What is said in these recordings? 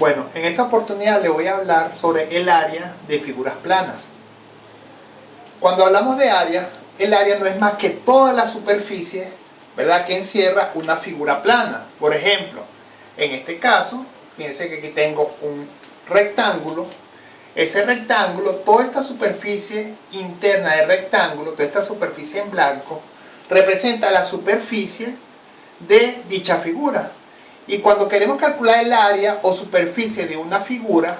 Bueno, en esta oportunidad le voy a hablar sobre el área de figuras planas. Cuando hablamos de área, el área no es más que toda la superficie, ¿verdad?, que encierra una figura plana. Por ejemplo, en este caso, fíjense que aquí tengo un rectángulo. Ese rectángulo, toda esta superficie interna del rectángulo, toda esta superficie en blanco, representa la superficie de dicha figura. Y cuando queremos calcular el área o superficie de una figura,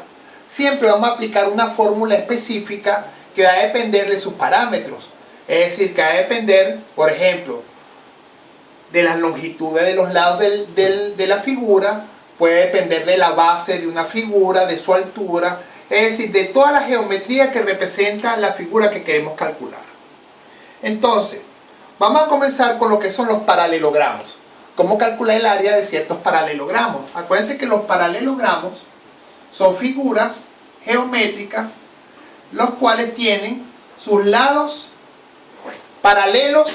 siempre vamos a aplicar una fórmula específica que va a depender de sus parámetros. Es decir, que va a depender, por ejemplo, de las longitudes de los lados de la figura, puede depender de la base de una figura, de su altura, es decir, de toda la geometría que representa la figura que queremos calcular. Entonces, vamos a comenzar con lo que son los paralelogramos. ¿Cómo calcular el área de ciertos paralelogramos? Acuérdense que los paralelogramos son figuras geométricas los cuales tienen sus lados paralelos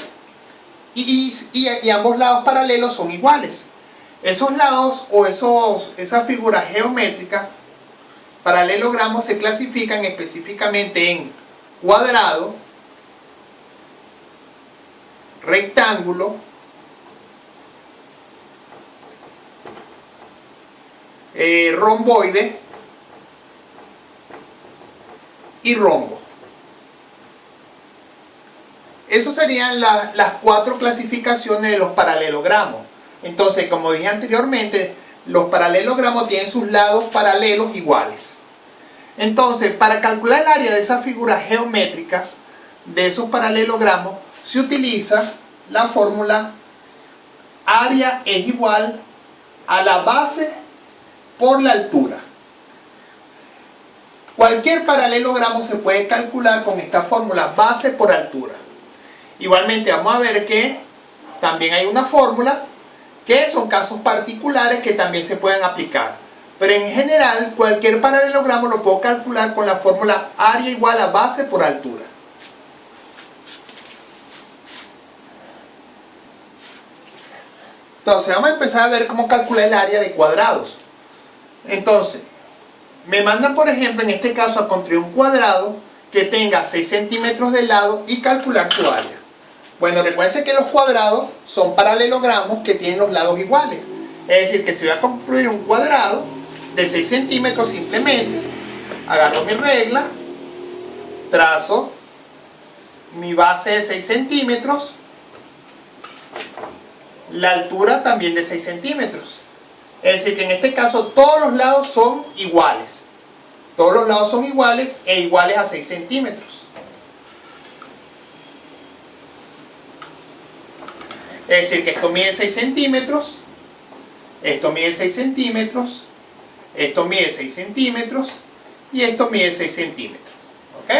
y ambos lados paralelos son iguales. Esos lados o esas figuras geométricas, paralelogramos, se clasifican específicamente en cuadrado, rectángulo, romboide y rombo. Esas serían las cuatro clasificaciones de los paralelogramos. Entonces, como dije anteriormente, los paralelogramos tienen sus lados paralelos iguales. Entonces, para calcular el área de esas figuras geométricas, de esos paralelogramos, se utiliza la fórmula área es igual a la base por la altura. Cualquier paralelogramo se puede calcular con esta fórmula, base por altura. Igualmente vamos a ver que también hay unas fórmulas que son casos particulares que también se pueden aplicar. Pero en general, cualquier paralelogramo lo puedo calcular con la fórmula área igual a base por altura. Entonces, vamos a empezar a ver cómo calcular el área de cuadrados. Entonces, me mandan, por ejemplo, en este caso, a construir un cuadrado que tenga 6 centímetros de lado y calcular su área. Bueno, recuerden que los cuadrados son paralelogramos que tienen los lados iguales. Es decir, que si voy a construir un cuadrado de 6 centímetros, simplemente agarro mi regla, trazo mi base de 6 centímetros, la altura también de 6 centímetros. Es decir, que en este caso todos los lados son iguales. Todos los lados son iguales e iguales a 6 centímetros. Es decir, que esto mide 6 centímetros, esto mide 6 centímetros, esto mide 6 centímetros y esto mide 6 centímetros. ¿Ok?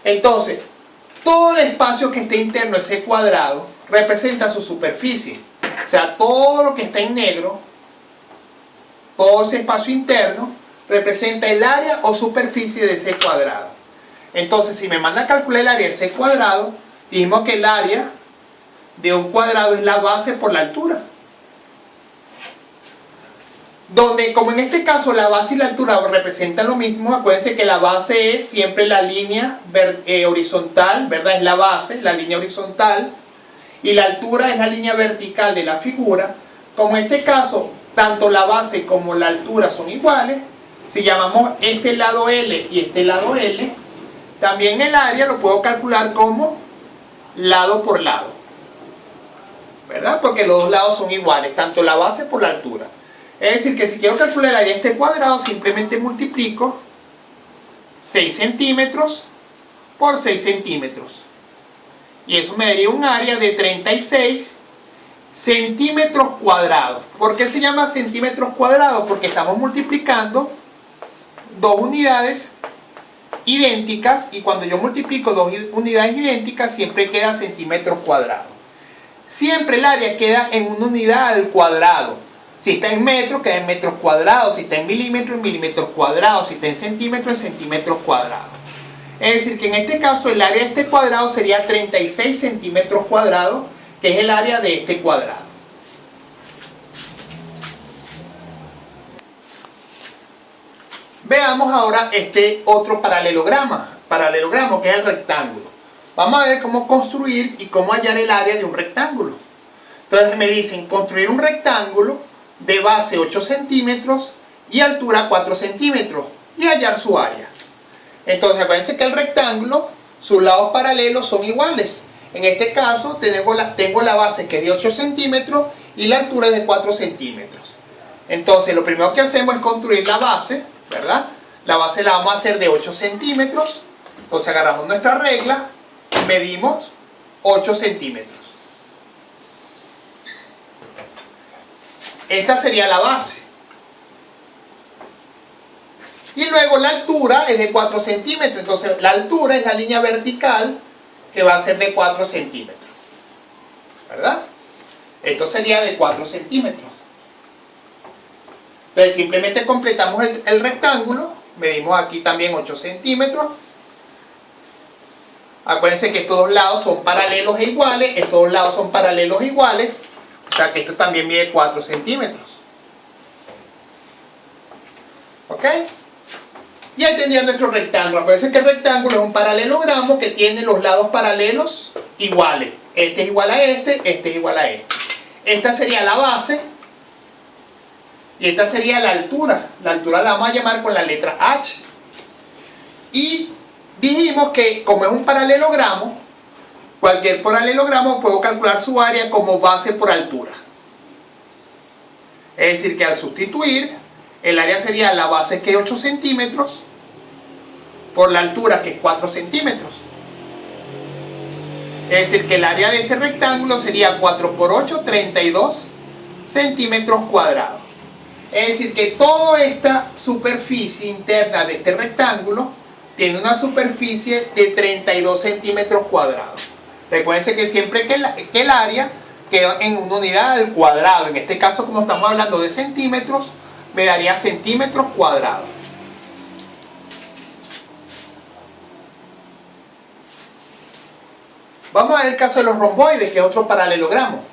Entonces, todo el espacio que esté interno a ese cuadrado representa su superficie. O sea, todo lo que está en negro, todo ese espacio interno, representa el área o superficie de ese cuadrado. Entonces, si me manda a calcular el área de ese cuadrado, dijimos que el área de un cuadrado es la base por la altura. Donde, como en este caso, la base y la altura representan lo mismo, acuérdense que la base es siempre la línea horizontal, ¿verdad? Es la base, la línea horizontal, y la altura es la línea vertical de la figura. Como en este caso, tanto la base como la altura son iguales, si llamamos este lado L y este lado L, también el área lo puedo calcular como lado por lado, ¿verdad? Porque los dos lados son iguales, tanto la base por la altura. Es decir, que si quiero calcular el área de este cuadrado, simplemente multiplico 6 centímetros por 6 centímetros. Y eso me daría un área de 36 centímetros cuadrados. ¿Por qué se llama centímetros cuadrados? Porque estamos multiplicando dos unidades idénticas, y cuando yo multiplico dos unidades idénticas, siempre queda centímetros cuadrados. Siempre el área queda en una unidad al cuadrado. Si está en metros, queda en metros cuadrados. Si está en milímetros cuadrados. Si está en centímetros cuadrados. Es decir, que en este caso el área de este cuadrado sería 36 centímetros cuadrados, que es el área de este cuadrado. Veamos ahora este otro paralelogramo que es el rectángulo. Vamos a ver cómo construir y cómo hallar el área de un rectángulo. Entonces me dicen construir un rectángulo de base 8 centímetros y altura 4 centímetros y hallar su área. Entonces acuérdense que el rectángulo, sus lados paralelos son iguales. En este caso tengo la base que es de 8 centímetros y la altura es de 4 centímetros. Entonces lo primero que hacemos es construir la base, ¿verdad? La base la vamos a hacer de 8 centímetros. Entonces agarramos nuestra regla y medimos 8 centímetros. Esta sería la base. Y luego la altura es de 4 centímetros. Entonces la altura es la línea vertical que va a ser de 4 centímetros. ¿Verdad? Esto sería de 4 centímetros. Entonces simplemente completamos el rectángulo. Medimos aquí también 8 centímetros. Acuérdense que estos dos lados son paralelos e iguales. Estos dos lados son paralelos e iguales. O sea que esto también mide 4 centímetros. ¿Ok? Y ahí tendría nuestro rectángulo. Acuérdense que el rectángulo es un paralelogramo que tiene los lados paralelos iguales. Este es igual a este es igual a este. Esta sería la base. Y esta sería la altura. La altura la vamos a llamar con la letra H. Y dijimos que como es un paralelogramo, cualquier paralelogramo puedo calcular su área como base por altura. Es decir que al sustituir, el área sería la base que es 8 centímetros por la altura que es 4 centímetros. Es decir que el área de este rectángulo sería 4 por 8, 32 centímetros cuadrados. Es decir que toda esta superficie interna de este rectángulo tiene una superficie de 32 centímetros cuadrados. Recuerden que siempre que el área queda en una unidad al cuadrado, en este caso como estamos hablando de centímetros, me daría centímetros cuadrados. Vamos a ver el caso de los romboides, que es otro paralelogramo.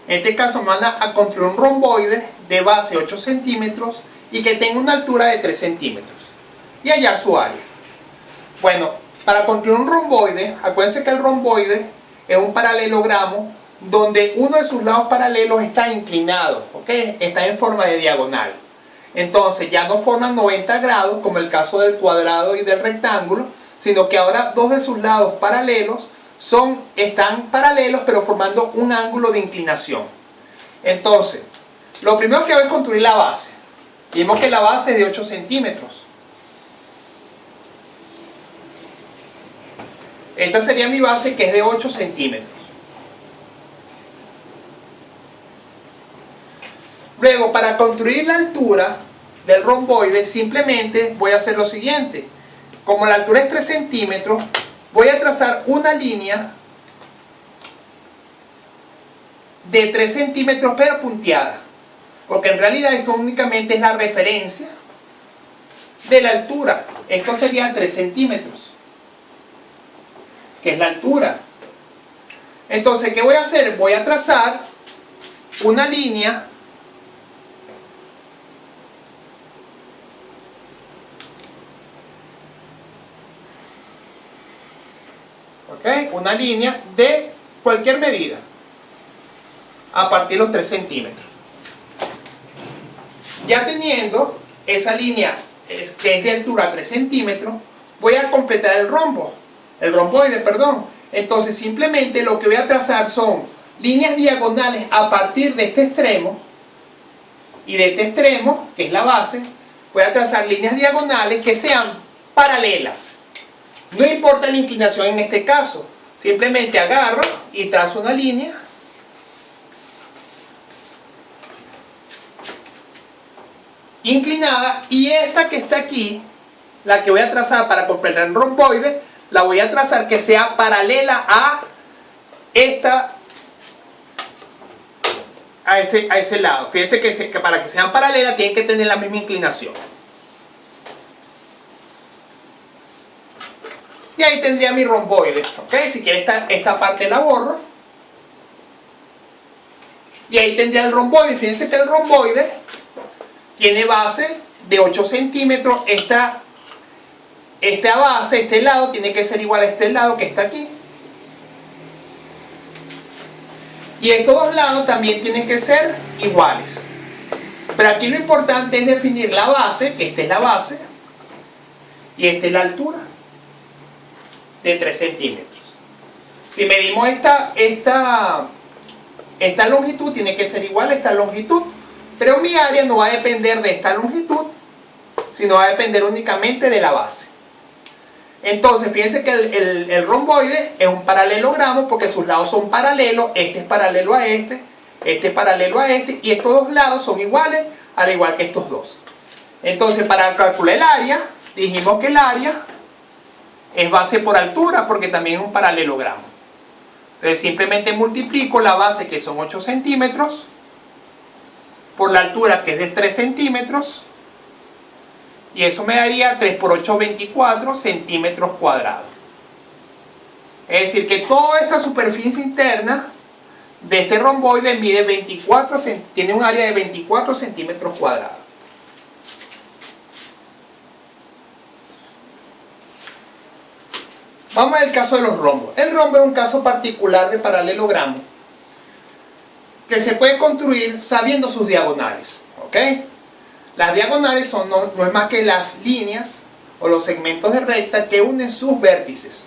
En este caso me van a construir un romboide de base 8 centímetros y que tenga una altura de 3 centímetros y hallar su área. Bueno, para construir un romboide, acuérdense que el romboide es un paralelogramo donde uno de sus lados paralelos está inclinado, ¿ok? Está en forma de diagonal. Entonces ya no forman 90 grados como el caso del cuadrado y del rectángulo, sino que ahora dos de sus lados paralelos están paralelos pero formando un ángulo de inclinación. Entonces, lo primero que hago es construir la base. Vimos que la base es de 8 centímetros. Esta sería mi base que es de 8 centímetros. Luego, para construir la altura del romboide, simplemente voy a hacer lo siguiente. Como la altura es 3 centímetros, voy a trazar una línea de 3 centímetros pero punteada. Porque en realidad esto únicamente es la referencia de la altura. Esto sería 3 centímetros, que es la altura. Entonces, ¿qué voy a hacer? Voy a trazar una línea una línea de cualquier medida a partir de los 3 centímetros. Ya teniendo esa línea que es de altura 3 centímetros, voy a completar el romboide, perdón. Entonces simplemente lo que voy a trazar son líneas diagonales a partir de este extremo y de este extremo, que es la base. Voy a trazar líneas diagonales que sean paralelas. No importa la inclinación en este caso, simplemente agarro y trazo una línea inclinada, y esta que está aquí, la que voy a trazar para completar el romboide, la voy a trazar que sea paralela a ese lado. Fíjense que para que sean paralelas tienen que tener la misma inclinación. Y ahí tendría mi romboide, ¿ok? Si quiere esta parte la borro. Y ahí tendría el romboide. Fíjense que el romboide tiene base de 8 centímetros, esta base, este lado, tiene que ser igual a este lado que está aquí. Y estos dos lados también tienen que ser iguales. Pero aquí lo importante es definir la base, que esta es la base, y esta es la altura de 3 centímetros. Si medimos esta longitud, tiene que ser igual a esta longitud. Pero mi área no va a depender de esta longitud, sino va a depender únicamente de la base. Entonces, fíjense que el romboide es un paralelogramo porque sus lados son paralelos. Este es paralelo a este es paralelo a este, y estos dos lados son iguales, al igual que estos dos. Entonces, para calcular el área, dijimos que el área es base por altura, porque también es un paralelogramo. Entonces, simplemente multiplico la base, que son 8 centímetros, por la altura, que es de 3 centímetros, y eso me daría 3 por 8, 24 centímetros cuadrados. Es decir, que toda esta superficie interna de este romboide mide tiene un área de 24 centímetros cuadrados. Vamos al caso de los rombos. El rombo es un caso particular de paralelogramo que se puede construir sabiendo sus diagonales. ¿Ok? Las diagonales no es más que las líneas o los segmentos de recta que unen sus vértices.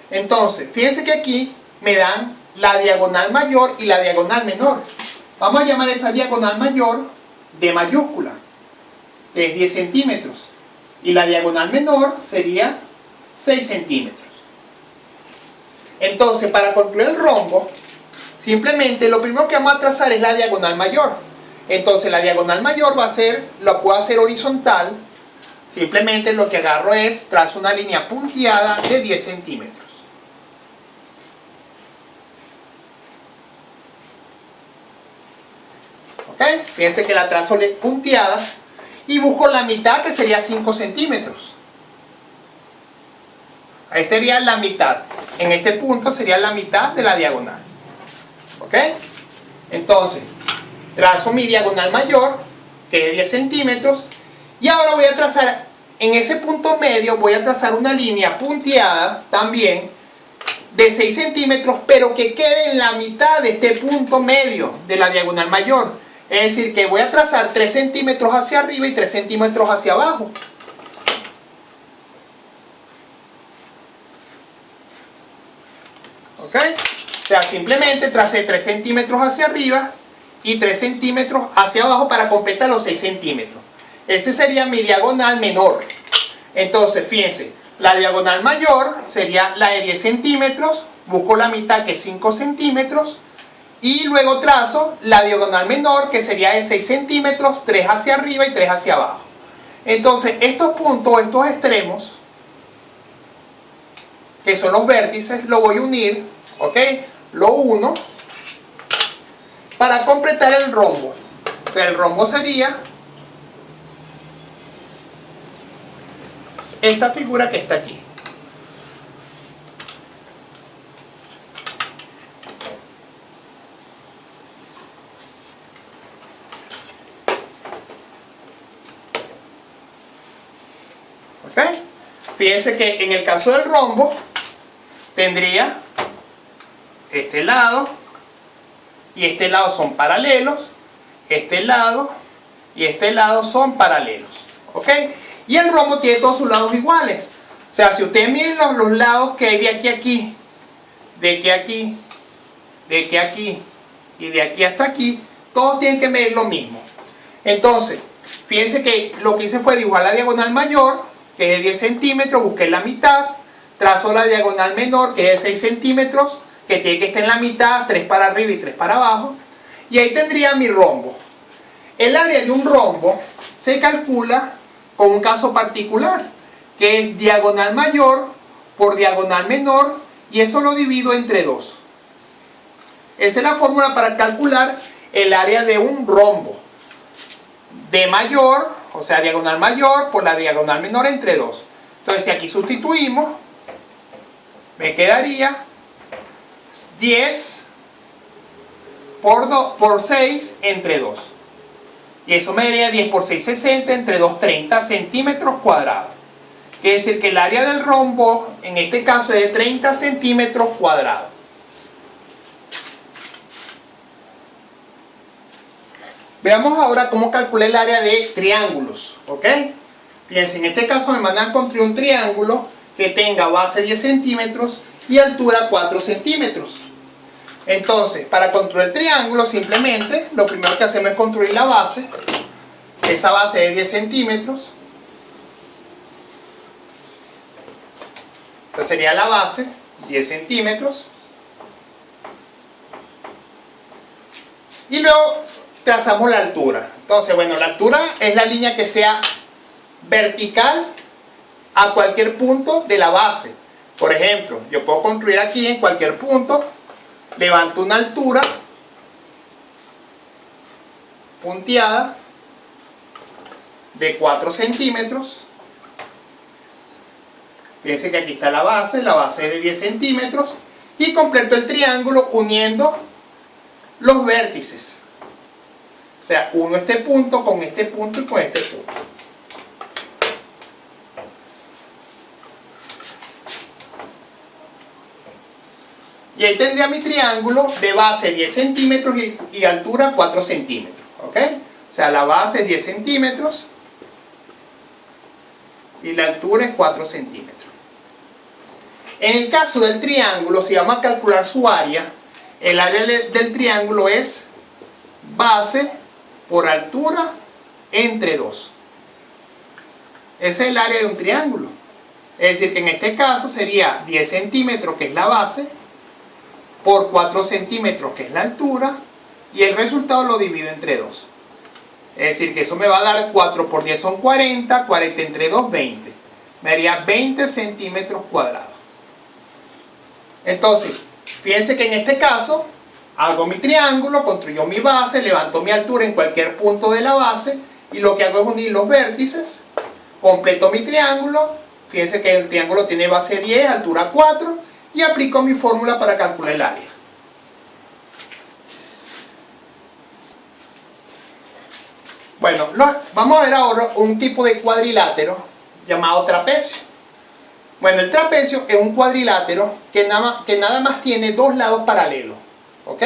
Entonces, fíjense que aquí me dan la diagonal mayor y la diagonal menor. Vamos a llamar esa diagonal mayor D mayúscula, que es 10 centímetros. Y la diagonal menor sería 6 centímetros. Entonces, para construir el rombo, simplemente lo primero que vamos a trazar es la diagonal mayor. Entonces, la diagonal mayor la puedo hacer horizontal. Simplemente lo que agarro es, trazo una línea punteada de 10 centímetros. ¿Ok? Fíjense que la trazo punteada y busco la mitad, que sería 5 centímetros. Ahí sería la mitad. En este punto sería la mitad de la diagonal. ¿Ok? Entonces, trazo mi diagonal mayor, que es 10 centímetros. Y ahora voy a trazar, en ese punto medio, voy a trazar una línea punteada también de 6 centímetros, pero que quede en la mitad de este punto medio de la diagonal mayor. Es decir, que voy a trazar 3 centímetros hacia arriba y 3 centímetros hacia abajo. ¿Ok? O sea, simplemente tracé 3 centímetros hacia arriba y 3 centímetros hacia abajo para completar los 6 centímetros. Ese sería mi diagonal menor. Entonces, fíjense, la diagonal mayor sería la de 10 centímetros, busco la mitad, que es 5 centímetros, y luego trazo la diagonal menor, que sería de 6 centímetros, 3 hacia arriba y 3 hacia abajo. Entonces, estos puntos, estos extremos, que son los vértices, lo voy a unir, ¿ok? Lo uno para completar el rombo. O sea, el rombo sería esta figura que está aquí. ¿Ok? Fíjense que en el caso del rombo tendría este lado y este lado son paralelos, este lado y este lado son paralelos. ¿Ok? Y el rombo tiene todos sus lados iguales. O sea, si ustedes miren los lados que hay de aquí a aquí, de aquí a aquí, de aquí a aquí y de aquí hasta aquí, todos tienen que medir lo mismo. Entonces, fíjense que lo que hice fue dibujar la diagonal mayor, que es de 10 centímetros, busqué la mitad, trazo la diagonal menor, que es de 6 centímetros, que tiene que estar en la mitad, 3 para arriba y 3 para abajo, y ahí tendría mi rombo. El área de un rombo se calcula con un caso particular, que es diagonal mayor por diagonal menor, y eso lo divido entre 2. Esa es la fórmula para calcular el área de un rombo. D mayor, o sea, diagonal mayor por la diagonal menor entre 2. Entonces, si aquí sustituimos, me quedaría 10 por 6 entre 2. Y eso me daría 10 por 6, 60 entre 2, 30 centímetros cuadrados. Quiere decir que el área del rombo, en este caso, es de 30 centímetros cuadrados. Veamos ahora cómo calcular el área de triángulos, ¿ok? Fíjense, en este caso me mandan a construir un triángulo que tenga base 10 centímetros y altura 4 centímetros. Entonces, para construir el triángulo, simplemente, lo primero que hacemos es construir la base. Esa base es 10 centímetros. Entonces sería la base, 10 centímetros. Y luego trazamos la altura. Entonces, bueno, la altura es la línea que sea vertical a cualquier punto de la base. Por ejemplo, yo puedo construir aquí en cualquier punto, levanto una altura punteada de 4 centímetros. Fíjense que aquí está la base es de 10 centímetros y completo el triángulo uniendo los vértices. O sea, uno este punto con este punto y con este punto. Y ahí tendría mi triángulo de base 10 centímetros y altura 4 centímetros. ¿Ok? O sea, la base es 10 centímetros y la altura es 4 centímetros. En el caso del triángulo, si vamos a calcular su área, el área del triángulo es base por altura entre 2. Ese es el área de un triángulo. Es decir, que en este caso sería 10 centímetros, que es la base, por 4 centímetros, que es la altura, y el resultado lo divido entre 2. Es decir, que eso me va a dar 4 por 10 son 40, 40 entre 2, 20. Me daría 20 centímetros cuadrados. Entonces, fíjense que en este caso, hago mi triángulo, construyo mi base, levanto mi altura en cualquier punto de la base, y lo que hago es unir los vértices, completo mi triángulo, fíjense que el triángulo tiene base 10, altura 4, y aplico mi fórmula para calcular el área. Bueno, vamos a ver ahora un tipo de cuadrilátero llamado trapecio. Bueno, el trapecio es un cuadrilátero que nada más tiene dos lados paralelos. ¿Ok?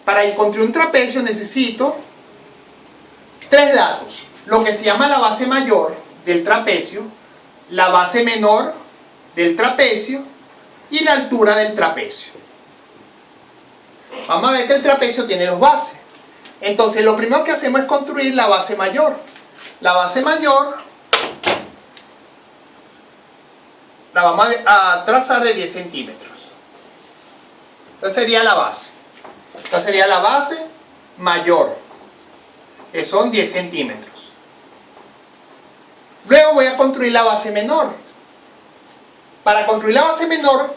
Para construir un trapecio necesito tres datos. Lo que se llama la base mayor del trapecio, la base menor del trapecio y la altura del trapecio. Vamos a ver que el trapecio tiene dos bases. Entonces lo primero que hacemos es construir la base mayor. La base mayor la vamos a trazar de 10 centímetros. Esta sería la base. Esta sería la base mayor, que son 10 centímetros. Luego voy a construir la base menor. Para construir la base menor,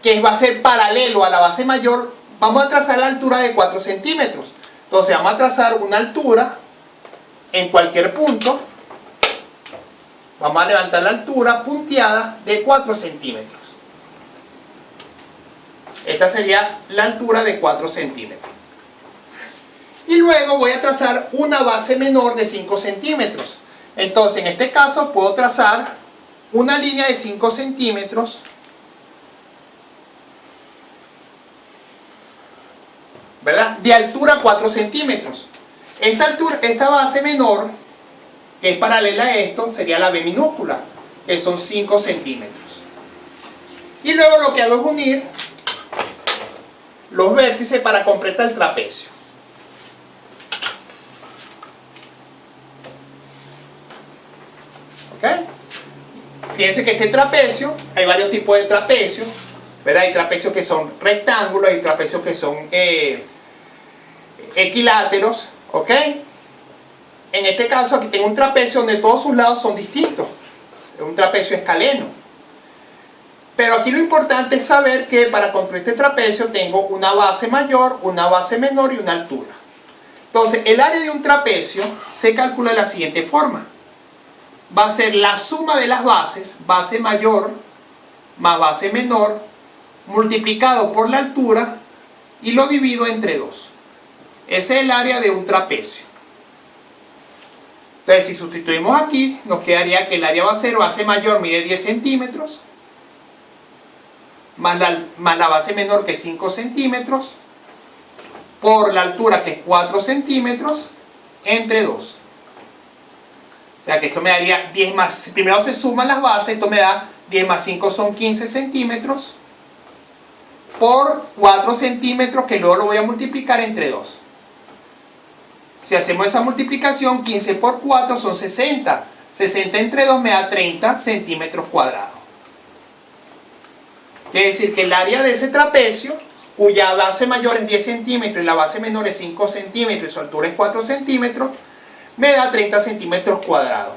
que va a ser paralelo a la base mayor, vamos a trazar la altura de 4 centímetros. Entonces vamos a trazar una altura en cualquier punto. Vamos a levantar la altura punteada de 4 centímetros. Esta sería la altura de 4 centímetros. Y luego voy a trazar una base menor de 5 centímetros. Entonces en este caso puedo trazar una línea de 5 centímetros, ¿verdad? De altura 4 centímetros. Esta base menor, que es paralela a esto, sería la B minúscula, que son 5 centímetros. Y luego lo que hago es unir los vértices para completar el trapecio. ¿Ok? Fíjense que este trapecio, hay varios tipos de trapecios, ¿verdad? Hay trapecios que son rectángulos, hay trapecios que son equiláteros, ¿ok? En este caso aquí tengo un trapecio donde todos sus lados son distintos, es un trapecio escaleno. Pero aquí lo importante es saber que para construir este trapecio tengo una base mayor, una base menor y una altura. Entonces el área de un trapecio se calcula de la siguiente forma. Va a ser la suma de las bases, base mayor más base menor, multiplicado por la altura y lo divido entre 2. Ese es el área de un trapecio. Entonces, si sustituimos aquí, nos quedaría que el área base mayor mide 10 centímetros, más la base menor, que es 5 centímetros, por la altura, que es 4 centímetros, entre 2. O sea que esto me daría 10 más, primero se suman las bases, esto me da 10 más 5 son 15 centímetros, por 4 centímetros, que luego lo voy a multiplicar entre 2. Si hacemos esa multiplicación, 15 por 4 son 60. 60 entre 2 me da 30 centímetros cuadrados. Quiere decir que el área de ese trapecio, cuya base mayor es 10 centímetros y la base menor es 5 centímetros y su altura es 4 centímetros, me da 30 centímetros cuadrados.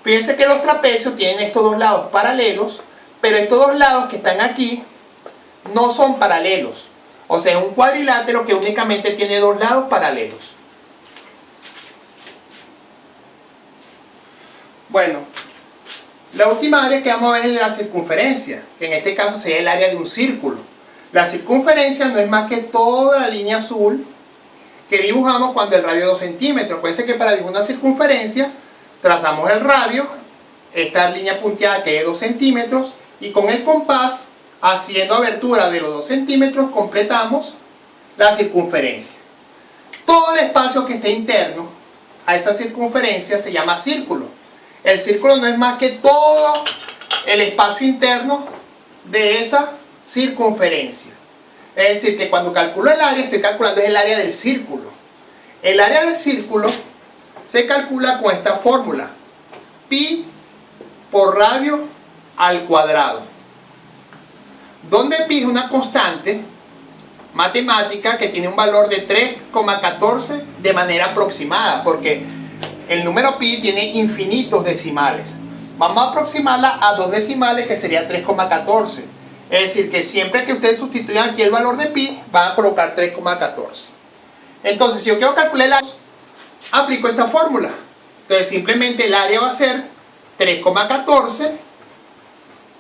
Fíjense que los trapecios tienen estos dos lados paralelos, pero estos dos lados que están aquí no son paralelos. O sea, es un cuadrilátero que únicamente tiene dos lados paralelos. Bueno, la última área que vamos a ver es la circunferencia, que en este caso sería el área de un círculo. La circunferencia no es más que toda la línea azul que dibujamos cuando el radio es 2 centímetros. Acuérdense que para dibujar una circunferencia trazamos el radio, esta línea punteada que es 2 centímetros, y con el compás, haciendo abertura de los 2 centímetros, completamos la circunferencia. Todo el espacio que esté interno a esa circunferencia se llama círculo. El círculo no es más que todo el espacio interno de esa circunferencia. Es decir, que cuando calculo el área, estoy calculando el área del círculo. El área del círculo se calcula con esta fórmula: pi por radio al cuadrado, donde pi es una constante matemática que tiene un valor de 3,14 de manera aproximada, porque el número pi tiene infinitos decimales. Vamos a aproximarla a 2 decimales, que sería 3,14. Es decir, que siempre que ustedes sustituyan aquí el valor de pi, van a colocar 3,14. Entonces, si yo quiero calcular el área, aplico esta fórmula. Entonces, simplemente el área va a ser 3,14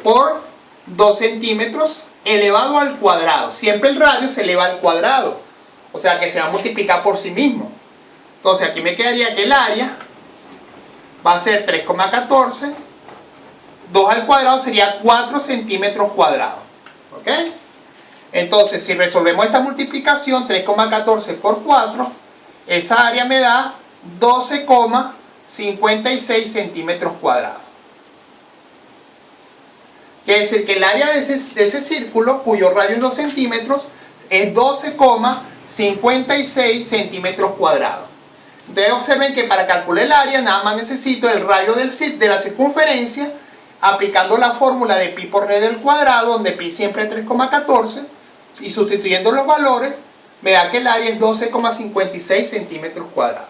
por 2 centímetros elevado al cuadrado. Siempre el radio se eleva al cuadrado, o sea que se va a multiplicar por sí mismo. Entonces aquí me quedaría que el área va a ser 3,14, 2 al cuadrado sería 4 centímetros cuadrados. ¿Ok? Entonces, si resolvemos esta multiplicación, 3,14 por 4, esa área me da 12,56 centímetros cuadrados. Quiere decir que el área de ese círculo, cuyo radio es 2 centímetros, es 12,56 centímetros cuadrados. Entonces observen que para calcular el área nada más necesito el radio de la circunferencia, aplicando la fórmula de pi por r al cuadrado, donde pi siempre es 3,14, y sustituyendo los valores me da que el área es 12,56 centímetros cuadrados.